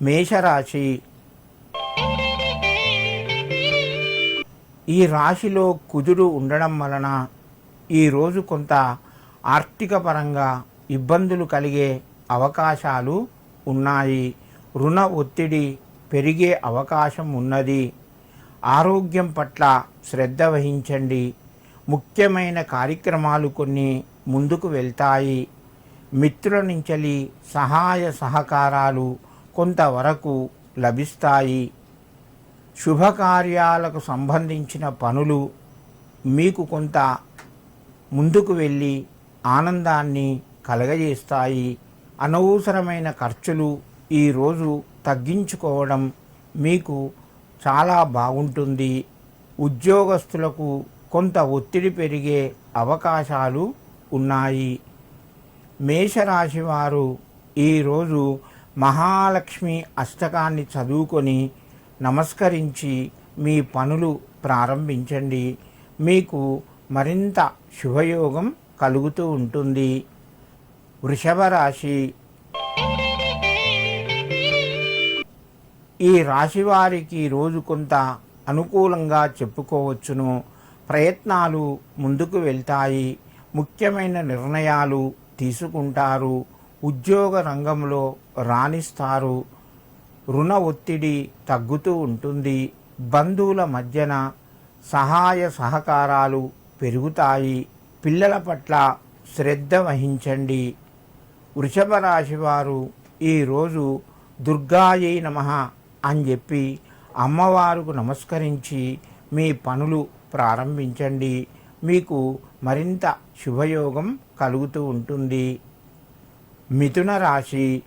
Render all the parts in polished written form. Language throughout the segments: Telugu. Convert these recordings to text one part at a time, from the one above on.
మేషరాశి. ఈ రాశిలో కుజుడు ఉండడం వలన ఈరోజు కొంత ఆర్థిక పరంగా ఇబ్బందులు కలిగే అవకాశాలు ఉన్నాయి. రుణ ఒత్తిడి పెరిగే అవకాశం ఉన్నది. ఆరోగ్యం పట్ల శ్రద్ధ వహించండి. ముఖ్యమైన కార్యక్రమాలు కొన్ని ముందుకు వెళ్తాయి. మిత్రుల నుంచి సహాయ సహకారాలు కొంతవరకు లభిస్తాయి. శుభకార్యాలకు సంబంధించిన పనులు మీకు కొంత ముందుకు వెళ్ళి ఆనందాన్ని కలగజేస్తాయి. అనవసరమైన ఖర్చులు ఈరోజు తగ్గించుకోవడం మీకు చాలా బాగుంటుంది. ఉద్యోగస్తులకు కొంత ఒత్తిడి పెరిగే అవకాశాలు ఉన్నాయి. మేషరాశి వారు ఈరోజు మహాలక్ష్మి అష్టకాన్ని చదువుకొని నమస్కరించి మీ పనులు ప్రారంభించండి. మీకు మరింత శుభయోగం కలుగుతూ ఉంటుంది. వృషభ రాశి. ఈ రాశి వారికి రోజు కొంత అనుకూలంగా చెప్పుకోవచ్చును. ప్రయత్నాలు ముందుకు వెళ్తాయి. ముఖ్యమైన నిర్ణయాలు తీసుకుంటారు. ఉద్యోగ రంగంలో రాణిస్తారు. రుణ ఒత్తిడి తగ్గుతూ ఉంటుంది. బంధువుల మధ్యన సహాయ సహకారాలు పెరుగుతాయి. పిల్లల పట్ల శ్రద్ధ వహించండి. వృషభ రాశి వారు ఈరోజు దుర్గాయై నమః అని చెప్పి అమ్మవారికి నమస్కరించి మీ పనులు ప్రారంభించండి. మీకు మరింత శుభయోగం కలుగుతూ ఉంటుంది. మిథున రాశి.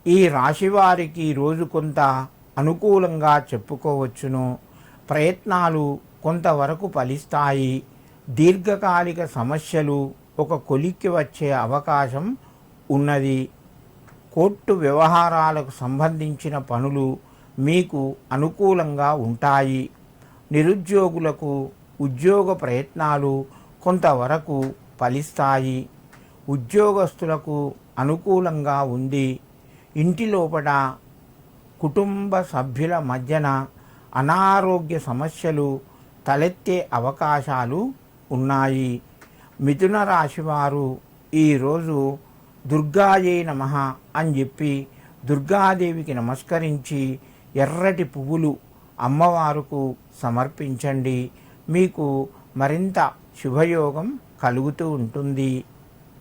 ఈ రాశి వారికి రోజు కొంత అనుకూలంగా చెప్పుకోవచ్చును. ప్రయత్నాలు కొంతవరకు ఫలిస్తాయి. దీర్ఘకాలిక సమస్యలు ఒక కొలిక్కి వచ్చే అవకాశం ఉన్నది. కోర్టు వ్యవహారాలకు సంబంధించిన పనులు మీకు అనుకూలంగా ఉంటాయి. నిరుద్యోగులకు ఉద్యోగ ప్రయత్నాలు కొంతవరకు ఫలిస్తాయి. ఉద్యోగస్తులకు అనుకూలంగా ఉంది. ఇంటి లోపల కుటుంబ సభ్యుల మధ్యన అనారోగ్య సమస్యలు తలెత్తే అవకాశాలు ఉన్నాయి. మిథున రాశి వారు ఈరోజు దుర్గాయై నమః అని చెప్పి దుర్గాదేవికి నమస్కరించి ఎర్రటి పువ్వులు అమ్మవారుకు సమర్పించండి. మీకు మరింత శుభయోగం కలుగుతూ ఉంటుంది.